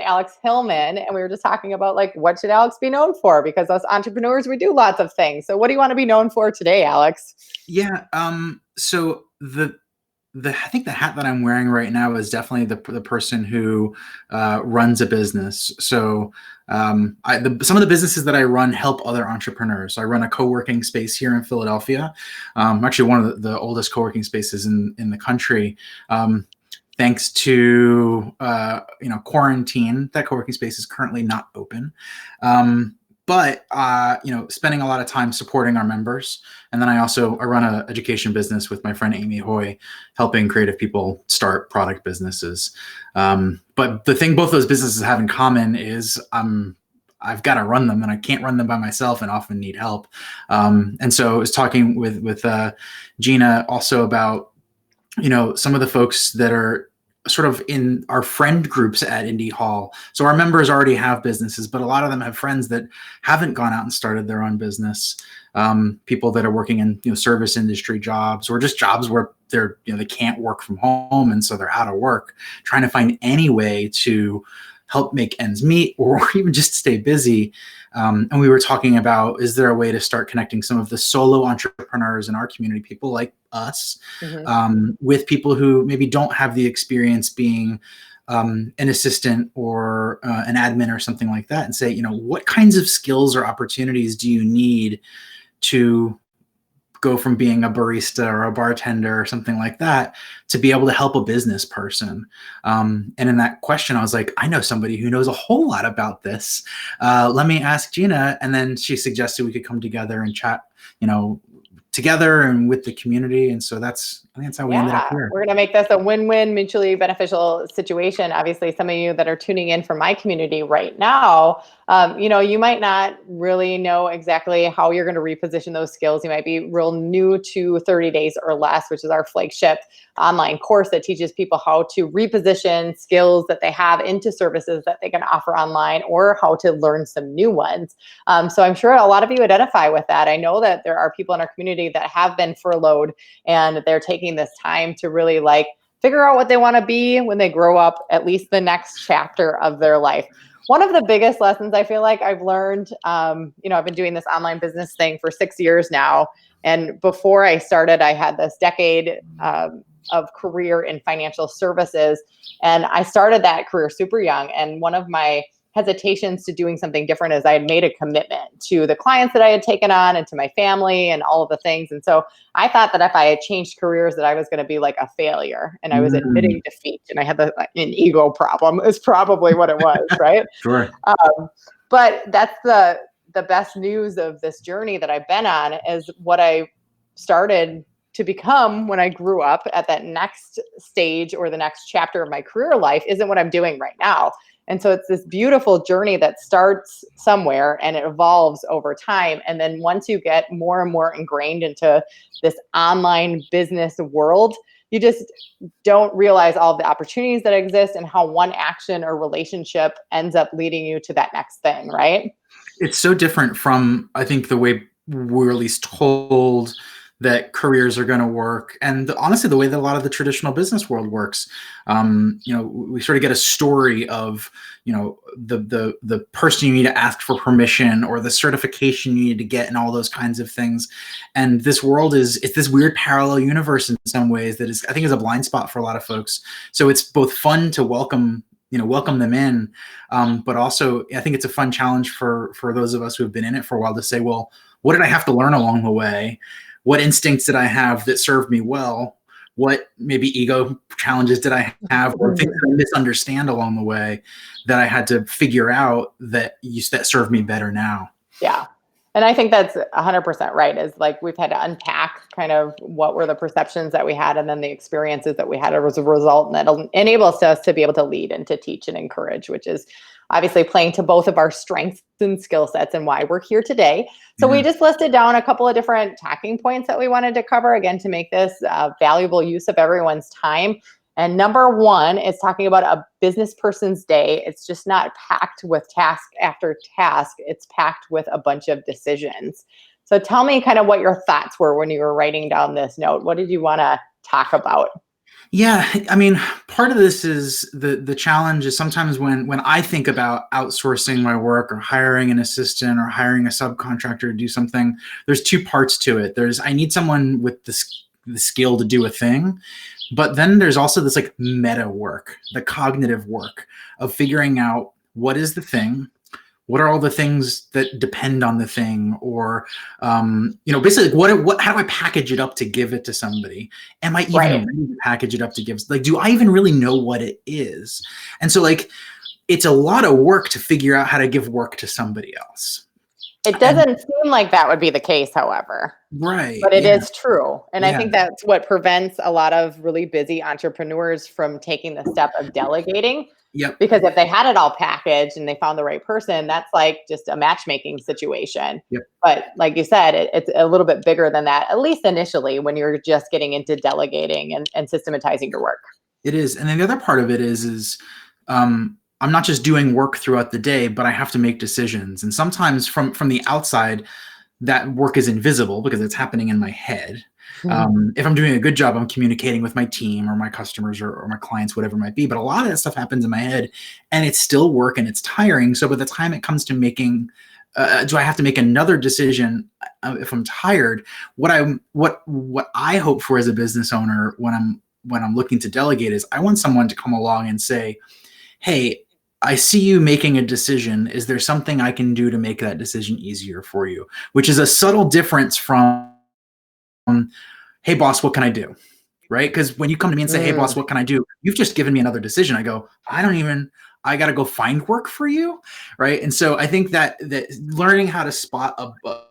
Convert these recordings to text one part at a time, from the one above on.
Alex Hillman, and we were just talking about like, what should Alex be known for? Because us entrepreneurs, we do lots of things. So what do you want to be known for today, Alex? Yeah. So I think the hat that I'm wearing right now is definitely the person who runs a business. So some of the businesses that I run help other entrepreneurs. I run a co-working space here in Philadelphia. Actually one of the oldest co-working spaces in the country. Thanks to quarantine, that co-working space is currently not open. But spending a lot of time supporting our members. And then I run an education business with my friend Amy Hoy, helping creative people start product businesses. But the thing both those businesses have in common is I've got to run them, and I can't run them by myself, and often need help. And so I was talking with Gina also about some of the folks that are sort of in our friend groups at Indie Hall. So our members already have businesses, but a lot of them have friends that haven't gone out and started their own business. People that are working in service industry jobs, or just jobs where they can't work from home, and so they're out of work, trying to find any way to help make ends meet, or even just stay busy. And we were talking about, is there a way to start connecting some of the solo entrepreneurs in our community, people like us, with people who maybe don't have the experience being an assistant or an admin or something like that, and say, what kinds of skills or opportunities do you need to go from being a barista or a bartender or something like that to be able to help a business person. And in that question, I was like, I know somebody who knows a whole lot about this. Let me ask Gina. And then she suggested we could come together and chat, together and with the community. And so I think that's how we ended up here. We're going to make this a win-win, mutually beneficial situation. Obviously, some of you that are tuning in from my community right now, you might not really know exactly how you're going to reposition those skills. You might be real new to 30 Days or Less, which is our flagship online course that teaches people how to reposition skills that they have into services that they can offer online, or how to learn some new ones. So I'm sure a lot of you identify with that. I know that there are people in our community that have been furloughed, and they're taking this time to really figure out what they want to be when they grow up, at least the next chapter of their life. One of the biggest lessons I feel like I've learned, I've been doing this online business thing for 6 years now. And before I started, I had this decade of career in financial services. And I started that career super young. And one of my hesitations to doing something different is I had made a commitment to the clients that I had taken on and to my family and all of the things. And so I thought that if I had changed careers, that I was going to be like a failure, and I was admitting defeat, and I had an ego problem is probably what it was, right? Sure. But that's the best news of this journey that I've been on, is what I started to become when I grew up at that next stage or the next chapter of my career life isn't what I'm doing right now. And so it's this beautiful journey that starts somewhere and it evolves over time. And then once you get more and more ingrained into this online business world, you just don't realize all of the opportunities that exist and how one action or relationship ends up leading you to that next thing, right? It's so different from, I think, the way we're at least told that careers are going to work, and honestly, the way that a lot of the traditional business world works. We sort of get a story of, the person you need to ask for permission, or the certification you need to get, and all those kinds of things. And this world it's this weird parallel universe in some ways that I think is a blind spot for a lot of folks. So it's both fun to welcome them in, but also I think it's a fun challenge for those of us who have been in it for a while to say, well, what did I have to learn along the way? What instincts did I have that served me well? What maybe ego challenges did I have, or things that I misunderstand along the way that I had to figure out that serve me better now? Yeah. And I think that's 100% right. Is we've had to unpack kind of what were the perceptions that we had, and then the experiences that we had as a result. And that enables us to be able to lead and to teach and encourage, which is obviously playing to both of our strengths and skill sets and why we're here today. So we just listed down a couple of different talking points that we wanted to cover, again, to make this valuable use of everyone's time. And number one is talking about a business person's day. It's just not packed with task after task. It's packed with a bunch of decisions. So tell me kind of what your thoughts were when you were writing down this note. What did you want to talk about? Yeah, I mean, part of this is the challenge is sometimes when I think about outsourcing my work or hiring an assistant or hiring a subcontractor to do something, there's two parts to it. There's I need someone with the skill to do a thing, but then there's also this like meta work, the cognitive work of figuring out what is the thing, what are all the things that depend on the thing, or basically like what how do I package it up to give it to somebody? Am I even Right. ready to package it up to give, like, do I even really know what it is? And so like it's a lot of work to figure out how to give work to somebody else. It And doesn't seem like that would be the case, however. right, But it yeah, is true. And I yeah, think that's what prevents a lot of really busy entrepreneurs from taking the step of delegating. yep, Because if they had it all packaged and they found the right person, that's like just a matchmaking situation. yep. But like you said, it's a little bit bigger than that, at least initially, when you're just getting into delegating and systematizing your work. It is. And then the other part of it is I'm not just doing work throughout the day, but I have to make decisions. And sometimes from the outside, that work is invisible because it's happening in my head. If I'm doing a good job, I'm communicating with my team or my customers or my clients, whatever it might be. But a lot of that stuff happens in my head, and it's still work and it's tiring. So by the time it comes to making, do I have to make another decision if I'm tired? What I hope for as a business owner when I'm looking to delegate is I want someone to come along and say, hey, I see you making a decision. Is there something I can do to make that decision easier for you? Which is a subtle difference from, hey, boss, what can I do? Right? Because when you come to me and say, hey, boss, Mm, what can I do? You've just given me another decision. I go, I got to go find work for you. Right. And so I think that learning how to spot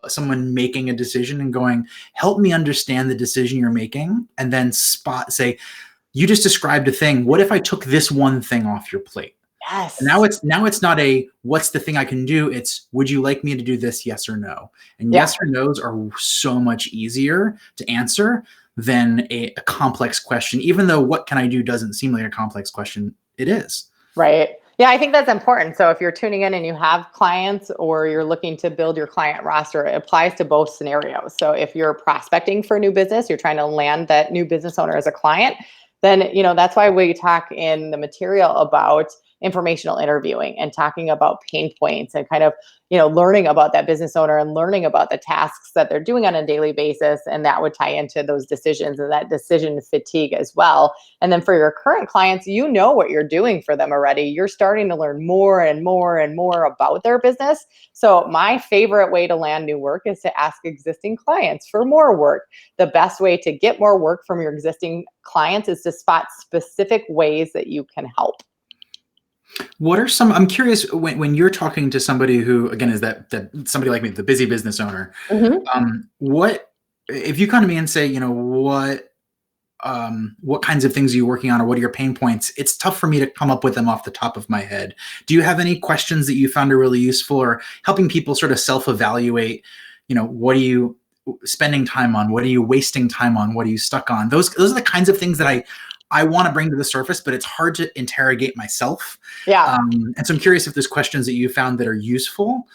someone making a decision and going, help me understand the decision you're making, and then say, you just described a thing. What if I took this one thing off your plate? And yes. now it's not a what's the thing I can do? It's would you like me to do this? Yes or no. And Yeah. yes or no's are so much easier to answer than a complex question. Even though what can I do doesn't seem like a complex question, it is. Right. Yeah, I think that's important. So if you're tuning in and you have clients or you're looking to build your client roster, it applies to both scenarios. So if you're prospecting for a new business, you're trying to land that new business owner as a client, then that's why we talk in the material about informational interviewing and talking about pain points and kind of learning about that business owner and learning about the tasks that they're doing on a daily basis, and that would tie into those decisions and that decision fatigue as well. And then for your current clients, you know what you're doing for them already. You're starting to learn more and more and more about their business. So my favorite way to land new work is to ask existing clients for more work. The best way to get more work from your existing clients is to spot specific ways that you can help. What are some? I'm curious when you're talking to somebody who, again, is that somebody like me, the busy business owner. Mhm. What if you come to me and say, what kinds of things are you working on, or what are your pain points? It's tough for me to come up with them off the top of my head. Do you have any questions that you found are really useful, or helping people sort of self-evaluate? What are you spending time on? What are you wasting time on? What are you stuck on? Those are the kinds of things that I want to bring to the surface, but it's hard to interrogate myself. Yeah. And so I'm curious if there's questions that you found that are useful,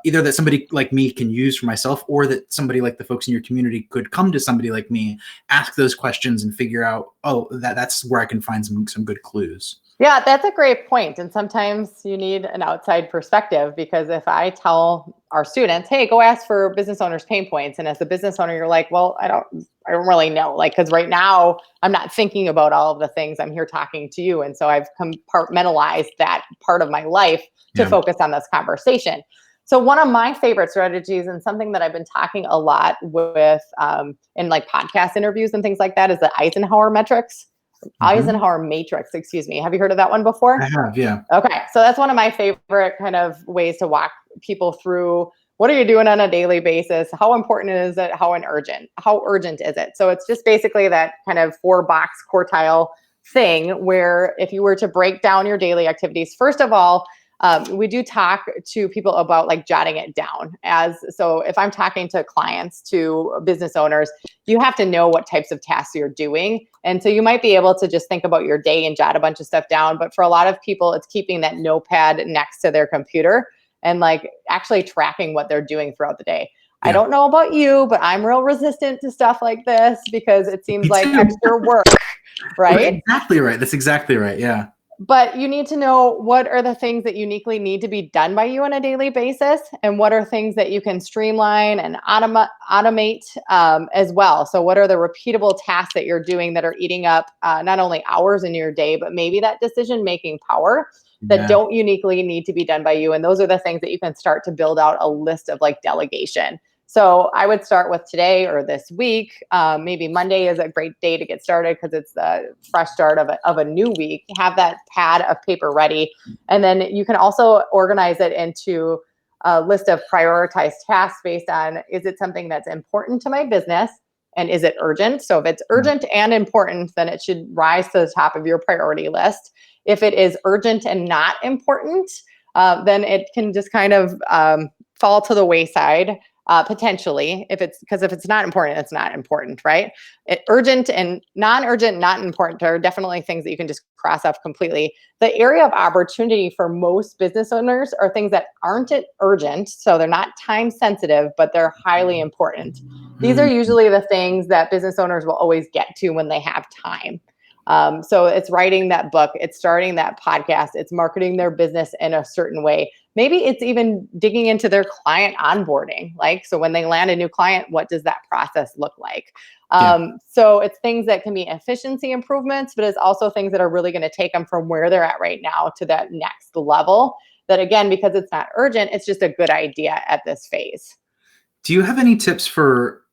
either that somebody like me can use for myself, or that somebody like the folks in your community could come to somebody like me, ask those questions, and figure out, oh, that's where I can find some good clues. Yeah, that's a great point. And sometimes you need an outside perspective, because if I tell our students, hey, go ask for business owners' pain points. And as a business owner, you're like, well, I don't really know. Like, because right now I'm not thinking about all of the things. I'm here talking to you. And so I've compartmentalized that part of my life to Yeah. focus on this conversation. So one of my favorite strategies, and something that I've been talking a lot with in like podcast interviews and things like that, is the Hmm. Eisenhower matrix, excuse me. Have you heard of that one I before? have, yeah. Okay. So that's one of my favorite kind of ways to walk people through what are you doing on a daily basis? How important is it? How urgent is it? So it's just basically that kind of 4-box quartile thing where if you were to break down your daily activities, first of all, we do talk to people about like jotting it down. So if I'm talking to clients, to business owners, you have to know what types of tasks you're doing. And so you might be able to just think about your day and jot a bunch of stuff down. But for a lot of people, it's keeping that notepad next to their computer and like actually tracking what they're doing throughout the day. I Yeah. don't know about you, but I'm real resistant to stuff like this because it seems Me like too. extra work. right? Exactly right. That's exactly right. Yeah. But you need to know what are the things that uniquely need to be done by you on a daily basis, and what are things that you can streamline and automate as well. So, what are the repeatable tasks that you're doing that are eating up not only hours in your day, but maybe that decision making power that Yeah. don't uniquely need to be done by you? And those are the things that you can start to build out a list of, like delegation. So I would start with today or this week. Maybe Monday is a great day to get started because it's the fresh start of a new week. Have that pad of paper ready. And then you can also organize it into a list of prioritized tasks based on, is it something that's important to my business? And is it urgent? So if it's Yeah. urgent and important, then it should rise to the top of your priority list. If it is urgent and not important, then it can just kind of fall to the wayside. Potentially, if it's not important, it's not important, right? Urgent and non-urgent, not important are definitely things that you can just cross off completely. The area of opportunity for most business owners are things that aren't urgent, so they're not time sensitive, but they're highly important. These are Mm, usually the things that business owners will always get to when they have time. So it's writing that book, it's starting that podcast, it's marketing their business in a certain way. Maybe it's even digging into their client onboarding. Like, so when they land a new client, what does that process look like? yeah. So it's things that can be efficiency improvements, but it's also things that are really going to take them from where they're at right now to that next level. That, again, because it's not urgent, it's just a good idea at this phase. Do you have any tips for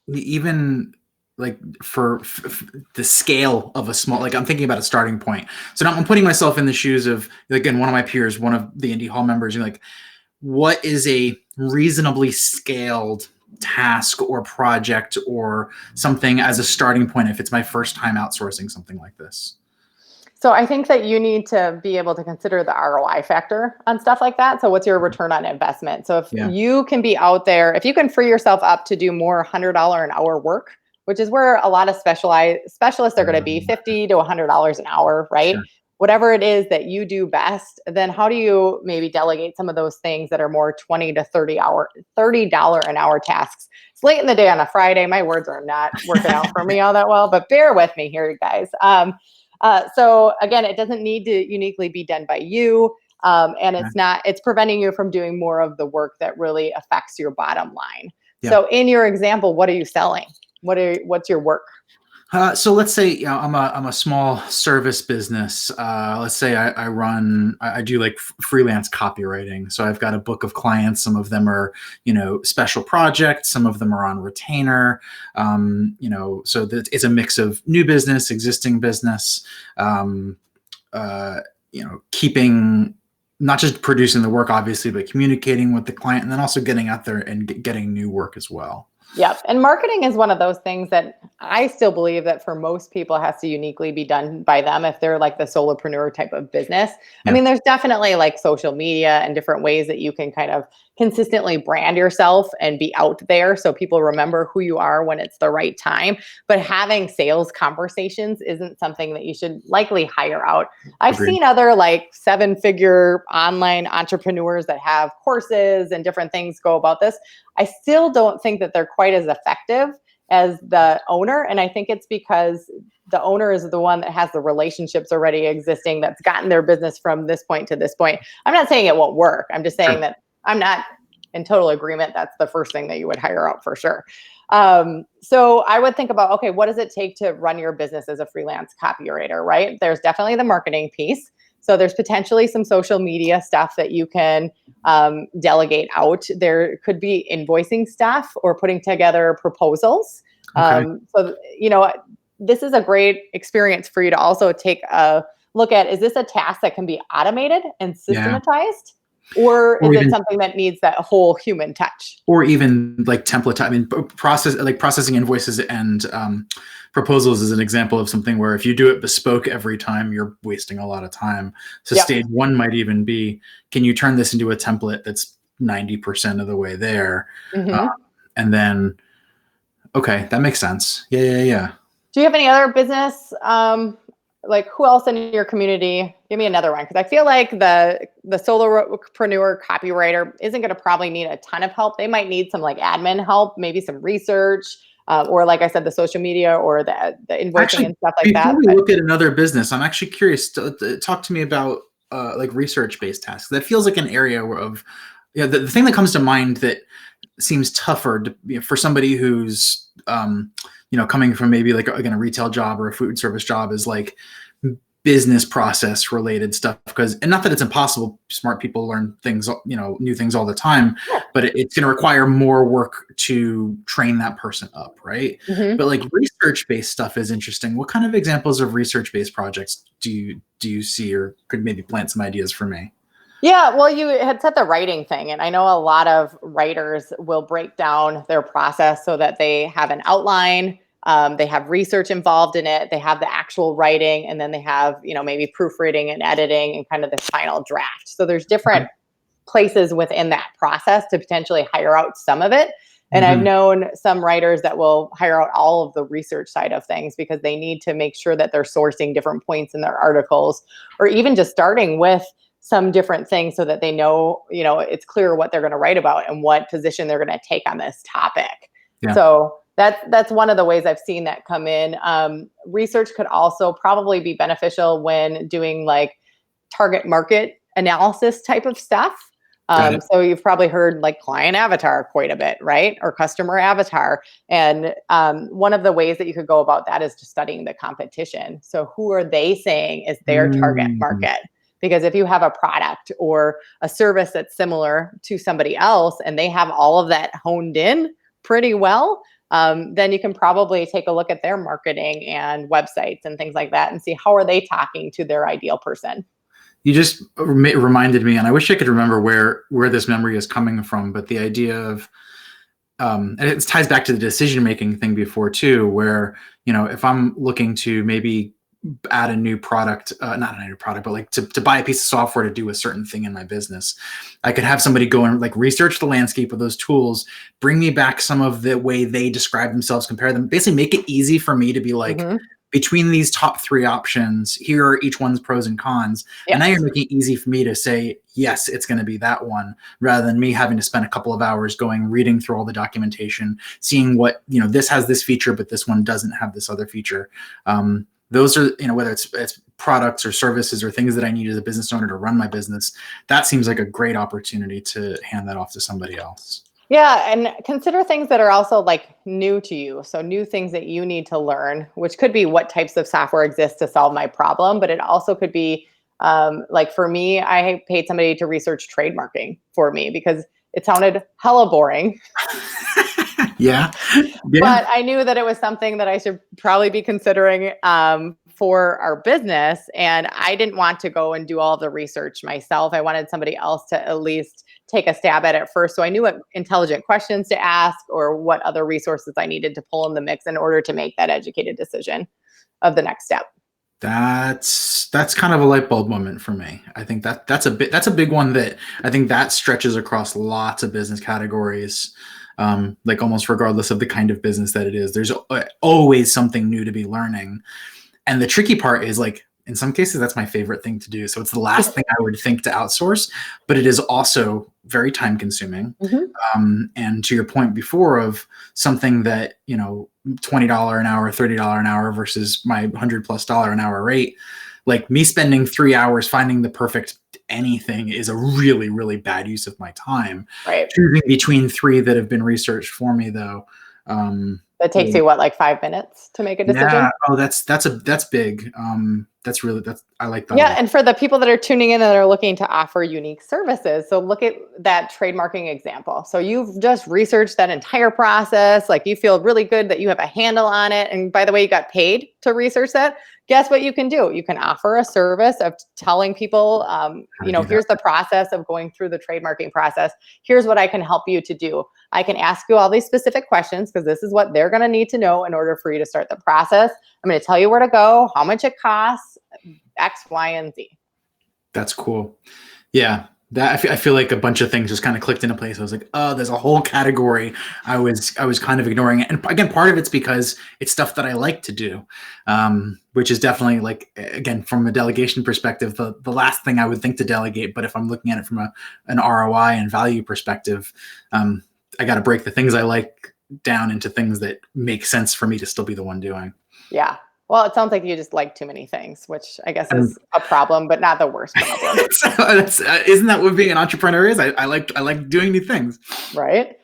even like for the scale of a small, like I'm thinking about a starting point. So now I'm putting myself in the shoes of, again, one of my peers, one of the Indie Hall members, you're like, what is a reasonably scaled task or project or something as a starting point if it's my first time outsourcing something like this? So I think that you need to be able to consider the ROI factor on stuff like that. So what's your return on investment? So if Yeah. you can be out there, if you can free yourself up to do more $100 an hour work, which is where a lot of specialists are going to be, $50 to $100 an hour, right? Sure. Whatever it is that you do best, then how do you maybe delegate some of those things that are more 20 to $30 an hour tasks? It's late in the day on a Friday. My words are not working out for me all that well, but bear with me here, guys. So again, it doesn't need to uniquely be done by you. And it's preventing you from doing more of the work that really affects your bottom line. Yeah. So in your example, what are you selling? What's your work? So let's say, you know, I'm a small service business. Let's say I do like freelance copywriting. So I've got a book of clients. Some of them are, you know, special projects. Some of them are on retainer. You know, so that it's a mix of new business, existing business. You know, keeping, not just producing the work, obviously, but communicating with the client, and then also getting out there and getting new work as well. Yep. And marketing is one of those things that I still believe that for most people has to uniquely be done by them if they're like the solopreneur type of business. I Yeah. mean, there's definitely like social media and different ways that you can kind of consistently brand yourself and be out there so people remember who you are when it's the right time. But having sales conversations isn't something that you should likely hire out. I've Agreed. seen other like 7-figure online entrepreneurs that have courses and different things go about this. I still don't think that they're quite as effective as the owner. And I think it's because the owner is the one that has the relationships already existing, that's gotten their business from this point to this point. I'm not saying it won't work. I'm just saying that I'm not in total agreement. That's the first thing that you would hire out for sure. So I would think about, okay, what does it take to run your business as a freelance copywriter, right? There's definitely the marketing piece. So there's potentially some social media stuff that you can delegate out. There could be invoicing stuff or putting together proposals. Okay. So, you know, this is a great experience for you to also take a look at, is this a task that can be automated and Yeah. systematized? Or Or is it even something that needs that whole human touch? or even like template. I mean, processing invoices and proposals is an example of something where if you do it bespoke every time, you're wasting a lot of time. So Yep. stage one might even be, can you turn this into a template that's 90% of the way there? Mm-hmm. And then, okay, that makes sense. Yeah. Do you have any other business? Like who else in your community? Give me another one, because I feel like the solopreneur copywriter isn't going to probably need a ton of help. They might need some like admin help, maybe some research, or like I said, the social media or the invoicing Actually, and stuff like before that. we But look at another business, I'm actually curious to talk to me about like research-based tasks. That feels like an area of, the thing that comes to mind that seems tougher for somebody who's coming from maybe like again a retail job or a food service job is like business process related stuff, because, and not that it's impossible, smart people learn things, new things all the time, but it's going to require more work to train that person up, right? Mhm. But like research based stuff is interesting. What kind of examples of research based projects do you see, or could maybe plant some ideas for me? Yeah, well, you had said the writing thing, and I know a lot of writers will break down their process so that they have an outline, they have research involved in it, they have the actual writing, and then they have, maybe proofreading and editing and kind of the final draft. So there's different places within that process to potentially hire out some of it. And I've Mm-hmm. known some writers that will hire out all of the research side of things because they need to make sure that they're sourcing different points in their articles, or even just starting with some different things so that they know, it's clear what they're going to write about and what position they're going to take on this topic. Yeah. So that's one of the ways I've seen that come in. Research could also probably be beneficial when doing like target market analysis type of stuff. Got it. So you've probably heard like client avatar quite a bit, right? Or customer avatar. And one of the ways that you could go about that is just studying the competition. So who are they saying is their target Mm. market? Because if you have a product or a service that's similar to somebody else and they have all of that honed in pretty well, then you can probably take a look at their marketing and websites and things like that and see how are they talking to their ideal person. You just reminded me, and I wish I could remember where this memory is coming from, but the idea of, and it ties back to the decision making thing before too, where if I'm looking to maybe add a new product, not a new product, but like to buy a piece of software to do a certain thing in my business, I could have somebody go and like research the landscape of those tools, bring me back some of the way they describe themselves, compare them, basically make it easy for me to be like, Mm-hmm. between these top three options, here are each one's pros and cons. And now you're Yes. making it easy for me to say, yes, it's going to be that one, rather than me having to spend a couple of hours reading through all the documentation, seeing what, this has this feature, but this one doesn't have this other feature. Those are, whether it's products or services or things that I need as a business owner to run my business, that seems like a great opportunity to hand that off to somebody else. Yeah, and consider things that are also like new to you. So new things that you need to learn, which could be what types of software exist to solve my problem, but it also could be like for me, I paid somebody to research trademarking for me because it sounded hella boring. Yeah. Yeah. But I knew that it was something that I should probably be considering for our business. And I didn't want to go and do all the research myself. I wanted somebody else to at least take a stab at it first. So I knew what intelligent questions to ask or what other resources I needed to pull in the mix in order to make that educated decision of the next step. That's kind of a light bulb moment for me. I think that's a big one that I think that stretches across lots of business categories. Like almost regardless of the kind of business that it is, there's always something new to be learning. And the tricky part is like, in some cases, that's my favorite thing to do. So it's the last thing I would think to outsource, but it is also very time consuming. Mm-hmm. And to your point before of something that, $20 an hour, $30 an hour versus my $100+ an hour rate, like me spending 3 hours finding the perfect anything is a really, really bad use of my time. Right. Choosing between three that have been researched for me though. That takes you what, like 5 minutes to make a decision? Yeah. Oh, that's big. I like that a Yeah, lot. and for the people that are tuning in and are looking to offer unique services, so look at that trademarking example. So you've just researched that entire process, like you feel really good that you have a handle on it. And by the way, you got paid to research that. Guess what you can do? You can offer a service of telling people, How to do that. here's the process of going through the trademarking process. Here's what I can help you to do. I can ask you all these specific questions because this is what they're going to need to know in order for you to start the process. I'm going to tell you where to go, how much it costs, X, Y, and Z. That's cool. Yeah. I feel like a bunch of things just kind of clicked into place. I was like, oh, there's a whole category I was kind of ignoring it. And again, part of it's because it's stuff that I like to do, which is definitely like, again, from a delegation perspective, the last thing I would think to delegate. But if I'm looking at it from an ROI and value perspective, I got to break the things I like down into things that make sense for me to still be the one doing. Yeah. Well, it sounds like you just like too many things, which I guess Um, is a problem, but not the worst problem. isn't that what being an entrepreneur is? I like doing new things. Right.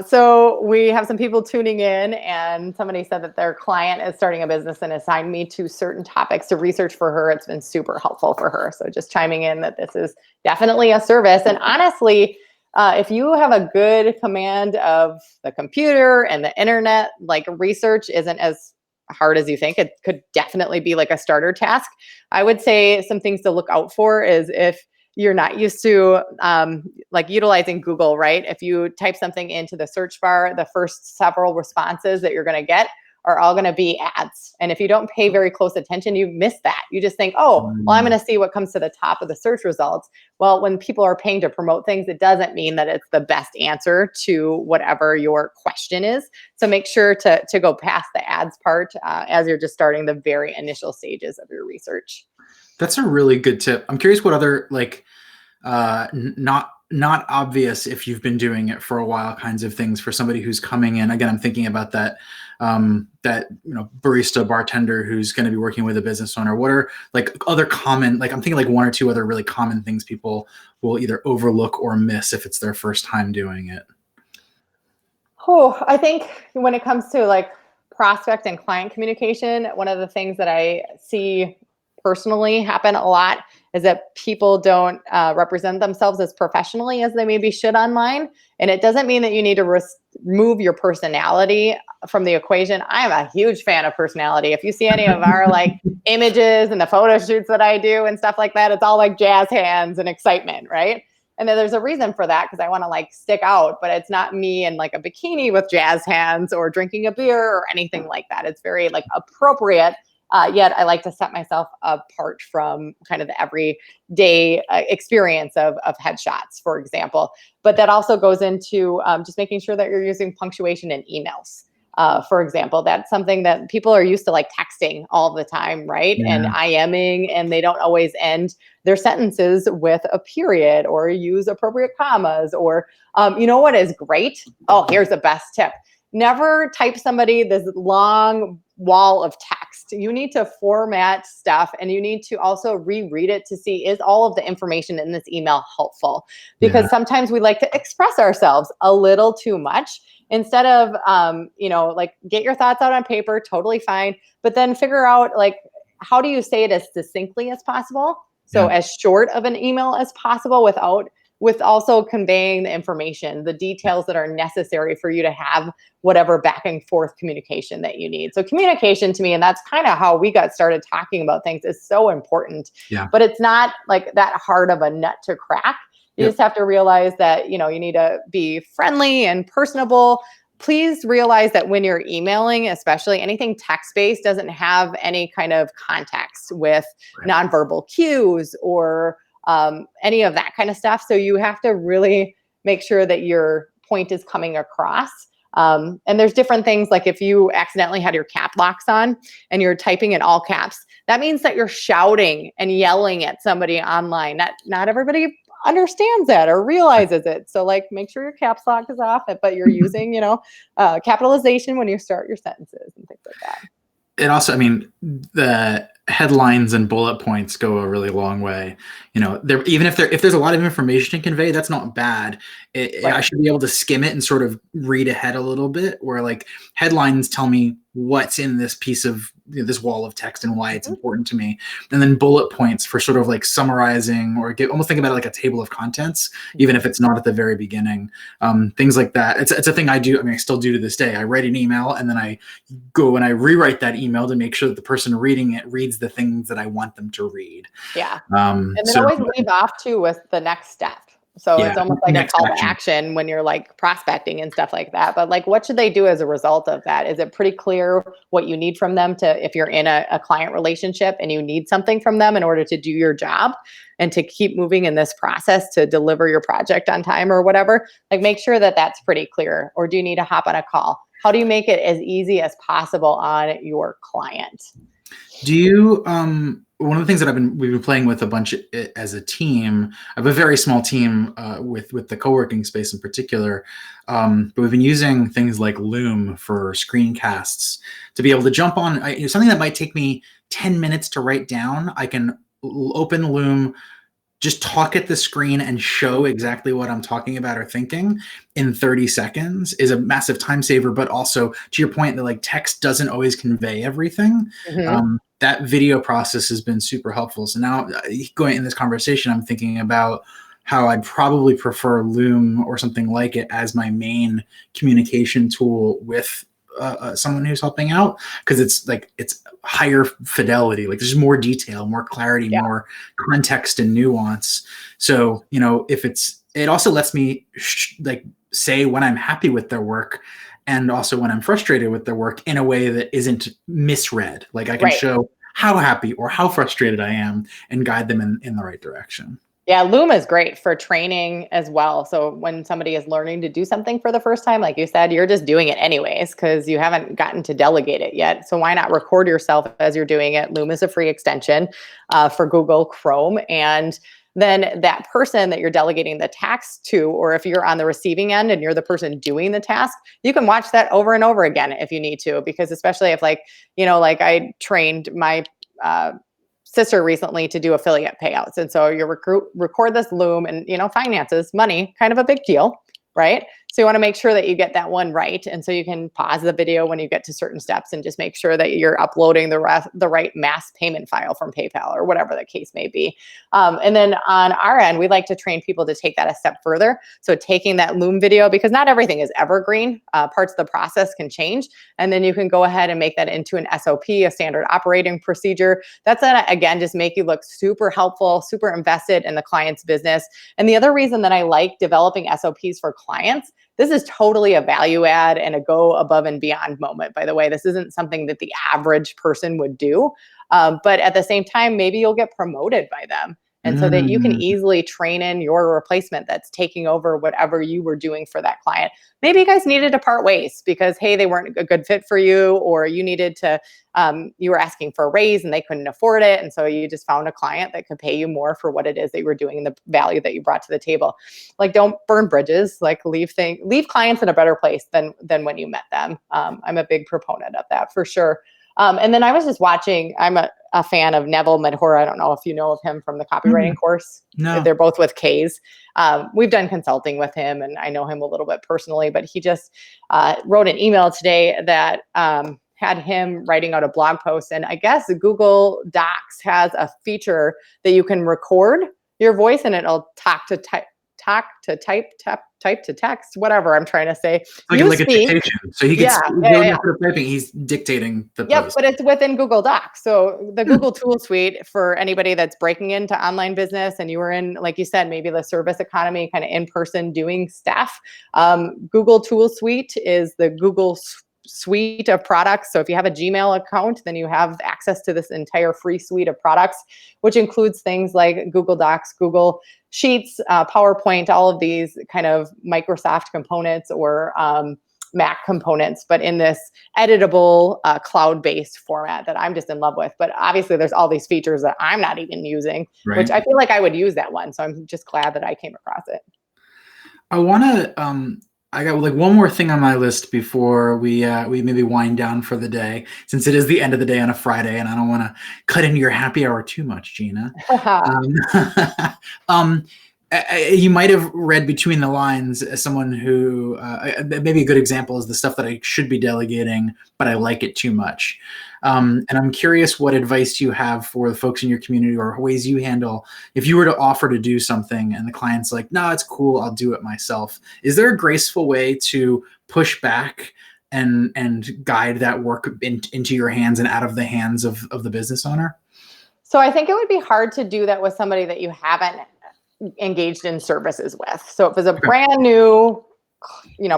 So we have some people tuning in, and somebody said that their client is starting a business and assigned me to certain topics to research for her. It's been super helpful for her. So just chiming in that this is definitely a service. And honestly, if you have a good command of the computer and the internet, like research isn't as hard as you think. It could definitely be like a starter task. I would say some things to look out for is if you're not used to like utilizing Google, right? If you type something into the search bar, the first several responses that you're going to get are all going to be ads. And if you don't pay very close attention, you miss that. You just think, oh, well, I'm going to see what comes to the top of the search results. Well, when people are paying to promote things, it doesn't mean that it's the best answer to whatever your question is. So make sure to go past the ads part as you're just starting the very initial stages of your research. That's a really good tip. I'm curious what other like not obvious if you've been doing it for a while kinds of things for somebody who's coming in. Again, I'm thinking about that barista bartender who's going to be working with a business owner. What are like other common, like I'm thinking like one or two other really common things people will either overlook or miss if it's their first time doing it? Oh, I think when it comes to like prospect and client communication, one of the things that I see personally happen a lot is that people don't represent themselves as professionally as they maybe should online. And it doesn't mean that you need to remove your personality from the equation. I am a huge fan of personality. If you see any of our like images and the photo shoots that I do and stuff like that, it's all like jazz hands and excitement, right? And then there's a reason for that because I want to like stick out, but it's not me in like a bikini with jazz hands or drinking a beer or anything like that. It's very like appropriate. Yet I like to set myself apart from kind of the everyday experience of headshots, for example. But that also goes into just making sure that you're using punctuation in emails. For example, that's something that people are used to like texting all the time, right? Yeah. And IMing, and they don't always end their sentences with a period or use appropriate commas or, you know what is great? Oh, here's the best tip. Never type somebody this long wall of text. You need to format stuff and you need to also reread it to see, is all of the information in this email helpful? Because sometimes we like to express ourselves a little too much instead of, like get your thoughts out on paper, totally fine. But then figure out like, how do you say it as succinctly as possible? So as short of an email as possible with also conveying the information, the details that are necessary for you to have whatever back and forth communication that you need. So communication to me, and that's kind of how we got started talking about things, is so important. Yeah. But it's not like that hard of a nut to crack. You just have to realize that, you need to be friendly and personable. Please realize that when you're emailing, especially anything text-based, doesn't have any kind of context with nonverbal cues or any of that kind of stuff. So you have to really make sure that your point is coming across. And there's different things, like if you accidentally had your cap locks on and you're typing in all caps, that means that you're shouting and yelling at somebody online. Not everybody understands that or realizes it. So like make sure your caps lock is off, but you're using, capitalization when you start your sentences and things like that. It also, I mean, the headlines and bullet points go a really long way. Even if there's a lot of information to convey, that's not bad. I should be able to skim it and sort of read ahead a little bit, where like headlines tell me what's in this piece of this wall of text and why it's important to me. And then bullet points for sort of like summarizing or almost think about it like a table of contents, even if it's not at the very beginning. Things like that. It's a thing I do. I mean, I still do to this day. I write an email and then I go and I rewrite that email to make sure that the person reading it reads the things that I want them to read. Yeah. And then always leave off too with the next step. So it's almost like a call to action when you're like prospecting and stuff like that. But like, what should they do as a result of that? Is it pretty clear what you need from them if you're in a client relationship and you need something from them in order to do your job and to keep moving in this process to deliver your project on time or whatever? Like, make sure that that's pretty clear. Or do you need to hop on a call? How do you make it as easy as possible on your client? Do you one of the things that we've been playing with a bunch as a team. I have a very small team with the co-working space in particular, but we've been using things like Loom for screencasts to be able to jump on something that might take me 10 minutes to write down. I can open Loom, just talk at the screen and show exactly what I'm talking about or thinking in 30 seconds is a massive time saver. But also, to your point, that like text doesn't always convey everything. Mm-hmm. That video process has been super helpful. So now going in this conversation, I'm thinking about how I'd probably prefer Loom or something like it as my main communication tool with someone who's helping out, because it's higher fidelity, like there's more detail, more clarity, Yeah. more context and nuance. So if it also lets me like say when I'm happy with their work and also when I'm frustrated with their work in a way that isn't misread. Like I can Right. show how happy or how frustrated I am and guide them in the right direction. Yeah, Loom is great for training as well. So when somebody is learning to do something for the first time, like you said, you're just doing it anyways because you haven't gotten to delegate it yet. So why not record yourself as you're doing it? Loom is a free extension for Google Chrome. And then that person that you're delegating the task to, or if you're on the receiving end and you're the person doing the task, you can watch that over and over again if you need to, because especially if like I trained my sister recently to do affiliate payouts. And so you record this Loom, and finances, money, kind of a big deal, right? So you want to make sure that you get that one right. And so you can pause the video when you get to certain steps and just make sure that you're uploading the right mass payment file from PayPal or whatever the case may be. And then on our end, we like to train people to take that a step further. So taking that Loom video, because not everything is evergreen, parts of the process can change. And then you can go ahead and make that into an SOP, a standard operating procedure. That's gonna, again, just make you look super helpful, super invested in the client's business. And the other reason that I like developing SOPs for clients, this is totally a value add and a go above and beyond moment. By the way, this isn't something that the average person would do. But at the same time, maybe you'll get promoted by them. And so that you can Mm. easily train in your replacement that's taking over whatever you were doing for that client. Maybe you guys needed to part ways because, hey, they weren't a good fit for you, or you needed to, you were asking for a raise and they couldn't afford it. And so you just found a client that could pay you more for what it is that you were doing and the value that you brought to the table. Like, don't burn bridges, like leave clients in a better place than when you met them. I'm a big proponent of that for sure. And then I was just watching, I'm a fan of Neville Medhora. I don't know if you know of him from the copywriting course. No. They're both with K's. We've done consulting with him and I know him a little bit personally, but he just wrote an email today that had him writing out a blog post. And I guess Google Docs has a feature that you can record your voice and it'll talk to text, whatever I'm trying to say. Like a dictation. So he gets typing, he's dictating the Yep, post. but it's within Google Docs. So the Google Tool Suite, for anybody that's breaking into online business and you were in, like you said, maybe the service economy, kind of in person doing stuff. Google Tool Suite is the Google suite of products. So if you have a Gmail account, then you have access to this entire free suite of products, which includes things like Google Docs, Google Sheets, PowerPoint, all of these kind of Microsoft components or Mac components, but in this editable cloud-based format that I'm just in love with. But obviously there's all these features that I'm not even using, Right. which I feel like I would use that one. So I'm just glad that I came across it. I got like one more thing on my list before we maybe wind down for the day, since it is the end of the day on a Friday, and I don't want to cut into your happy hour too much, Gina. You might have read between the lines as someone who maybe a good example is the stuff that I should be delegating, but I like it too much. And I'm curious what advice you have for the folks in your community or ways you handle if you were to offer to do something and the client's like, no, it's cool, I'll do it myself. Is there a graceful way to push back and guide that work into your hands and out of the hands of the business owner? So I think it would be hard to do that with somebody that you haven't engaged in services with. So if it's a brand new,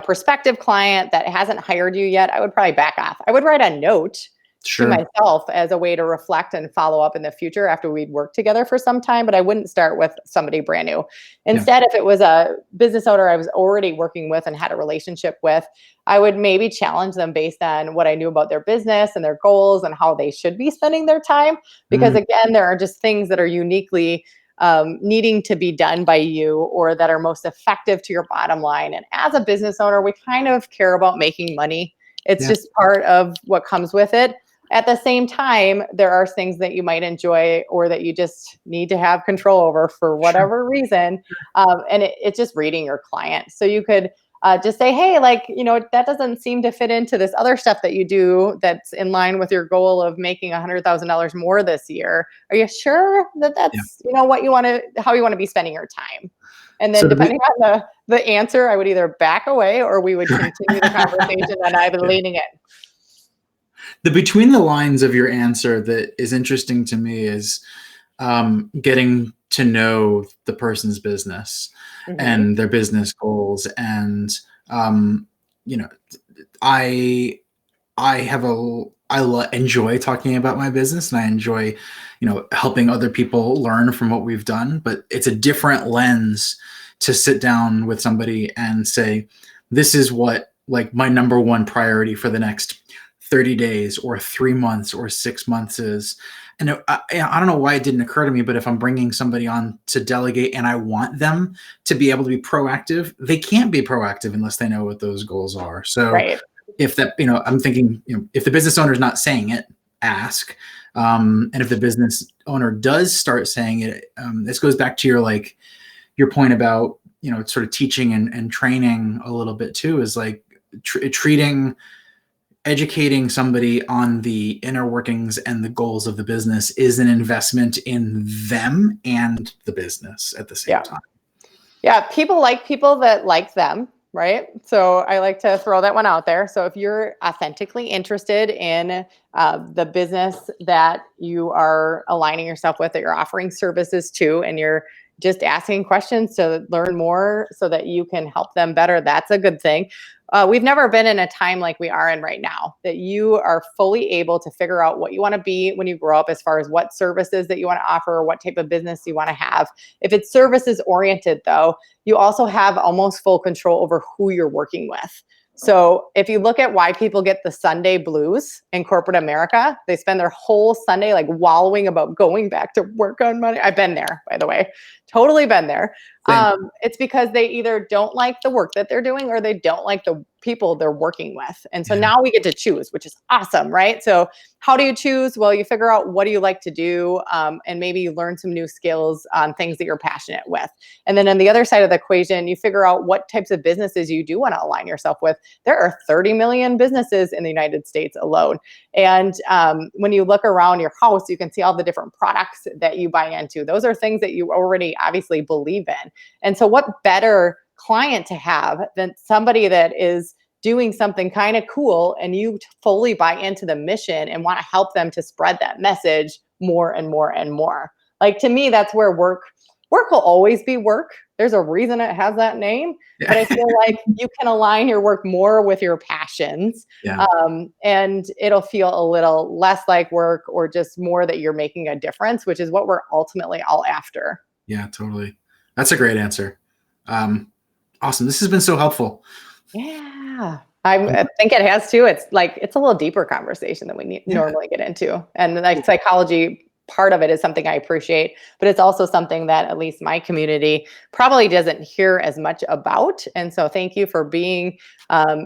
prospective client that hasn't hired you yet, I would probably back off. I would write a note to Sure. myself as a way to reflect and follow up in the future after we'd worked together for some time, but I wouldn't start with somebody brand new. Yeah. Instead, if it was a business owner I was already working with and had a relationship with, I would maybe challenge them based on what I knew about their business and their goals and how they should be spending their time. Because Mm, again, there are just things that are uniquely needing to be done by you or that are most effective to your bottom line. And as a business owner, we kind of care about making money. It's yeah. just part of what comes with it. At the same time, there are things that you might enjoy or that you just need to have control over for Sure. whatever reason. And it's just reading your client. So you could just say, hey, like, that doesn't seem to fit into this other stuff that you do that's in line with your goal of making $100,000 more this year. Are you sure that Yeah. that's, what you want to, how you want to be spending your time? And So then the depending on the answer, I would either back away or we would Right. continue the conversation and I've been Yeah. leaning in. The between the lines of your answer that is interesting to me is getting to know the person's business Mm-hmm. and their business goals. And um, you know, I I have a enjoy talking about my business, and I enjoy, helping other people learn from what we've done. But it's a different lens to sit down with somebody and say, this is what like my number one priority for the next 30 days or 3 months or 6 months is. And I don't know why it didn't occur to me, but if I'm bringing somebody on to delegate and I want them to be able to be proactive, they can't be proactive unless they know what those goals are. So Right. if that, I'm thinking, if the business owner is not saying it, ask. And if the business owner does start saying it, this goes back to your point about, sort of teaching and training a little bit too, is like educating somebody on the inner workings and the goals of the business is an investment in them and the business at the same Yeah. time. Yeah. People like people that like them. Right. So I like to throw that one out there. So if you're authentically interested in the business that you are aligning yourself with, that you're offering services to, and you're just asking questions to learn more so that you can help them better, that's a good thing. We've never been in a time like we are in right now, that you are fully able to figure out what you want to be when you grow up, as far as what services that you want to offer or what type of business you want to have. If it's services oriented, though, you also have almost full control over who you're working with. So if you look at why people get the Sunday blues in corporate America, they spend their whole Sunday like wallowing about going back to work on Monday. I've been there, by the way, totally been there. Same. It's because they either don't like the work that they're doing or they don't like the people they're working with. And so Yeah. now we get to choose, which is awesome, right? So how do you choose? Well, you figure out what do you like to do, and maybe you learn some new skills on things that you're passionate with. And then on the other side of the equation, you figure out what types of businesses you do want to align yourself with. There are 30 million businesses in the United States alone. And when you look around your house, you can see all the different products that you buy into. Those are things that you already obviously believe in. And so what better client to have than somebody that is doing something kind of cool and you fully buy into the mission and want to help them to spread that message more and more and more. Like, to me, that's where work will always be work. There's a reason it has that name, but I feel like you can align your work more with your passions, Yeah. and it'll feel a little less like work, or just more that you're making a difference, which is what we're ultimately all after. Yeah, totally. That's a great answer. Awesome. This has been so helpful. Yeah. I think it has too. It's like, it's a little deeper conversation than we Yeah. normally get into. And like psychology part of it is something I appreciate, but it's also something that at least my community probably doesn't hear as much about. And so thank you for being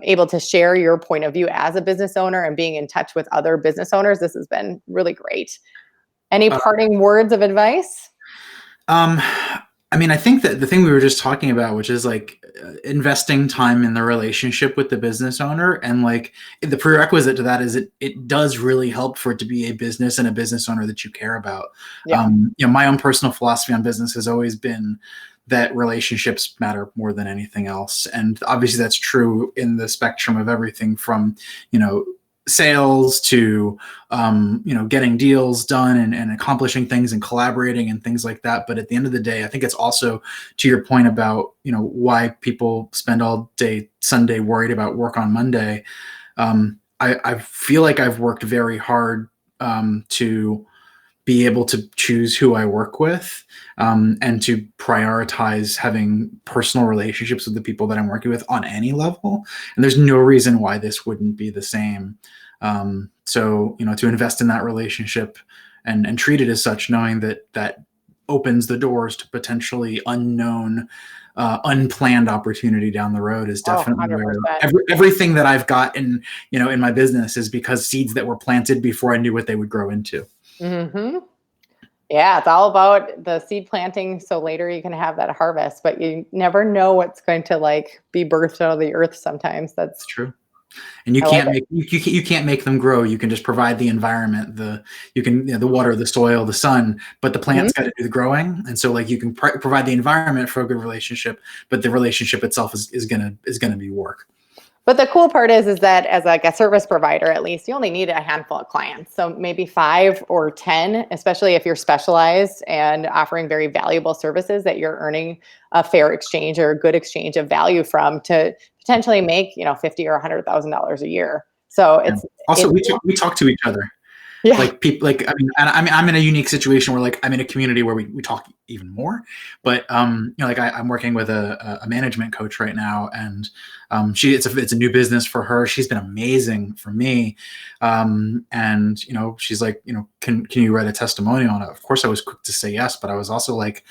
able to share your point of view as a business owner and being in touch with other business owners. This has been really great. Any Uh, parting words of advice? Um, I mean, I think that the thing we were just talking about, which is like investing time in the relationship with the business owner, and like the prerequisite to that is it does really help for it to be a business and a business owner that you care about. Yeah. My own personal philosophy on business has always been that relationships matter more than anything else, and obviously that's true in the spectrum of everything from, sales to getting deals done and accomplishing things and collaborating and things like that. But at the end of the day, I think it's also to your point about why people spend all day Sunday worried about work on Monday. I feel like I've worked very hard to be able to choose who I work with, and to prioritize having personal relationships with the people that I'm working with on any level. And there's no reason why this wouldn't be the same. So, to invest in that relationship and treat it as such, knowing that that opens the doors to potentially unknown, unplanned opportunity down the road is Oh, definitely where 100%. everything that I've got in my business is because seeds that were planted before I knew what they would grow into. Hmm. Yeah, it's all about the seed planting so later you can have that harvest, but you never know what's going to like be birthed out of the earth sometimes. It's That's true. And you I like can't it. make you can't make them grow. You can just provide the environment, the water, the soil, the sun, but the Mhm. plant's got to do the growing. And so like you can provide the environment for a good relationship, but the relationship itself is gonna be work. But the cool part is that as like a service provider, at least you only need a handful of clients. So maybe 5 or 10, especially if you're specialized and offering very valuable services that you're earning a fair exchange or a good exchange of value from to potentially make, 50 or $100,000 a year. So Yeah. it's Also, it's we talk to each other. yeah. Like people, like I mean, I'm in a unique situation where like I'm in a community where we talk even more. But like I'm working with a management coach right now, and it's a new business for her. She's been amazing for me, and she's like, can you write a testimonial on it? Of course, I was quick to say yes, but I was also like,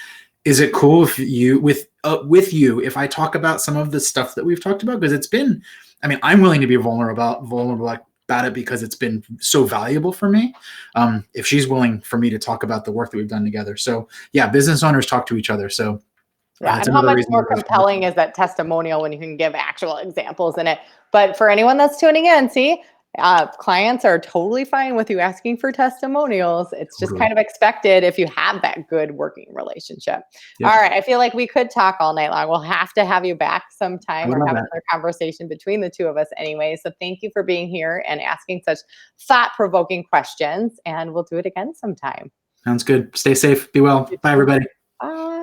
is it cool if with you if I talk about some of the stuff that we've talked about, because it's been, I mean, I'm willing to be vulnerable about it because it's been so valuable for me. If she's willing for me to talk about the work that we've done together. So yeah, business owners talk to each other. So Yeah, it's and how another much reason more why there's more. compelling is that testimonial when you can give actual examples in it? But for anyone that's tuning in, see, clients are totally fine with you asking for testimonials. It's just Totally. kind of expected if you have that good working relationship. Yep. All right, I feel like we could talk all night long. We'll have to have you back I sometime would or love have that. another conversation between the two of us anyway. So thank you for being here and asking such thought-provoking questions, and we'll do it again sometime. Sounds good. Stay safe. Be well. Bye, everybody. Bye.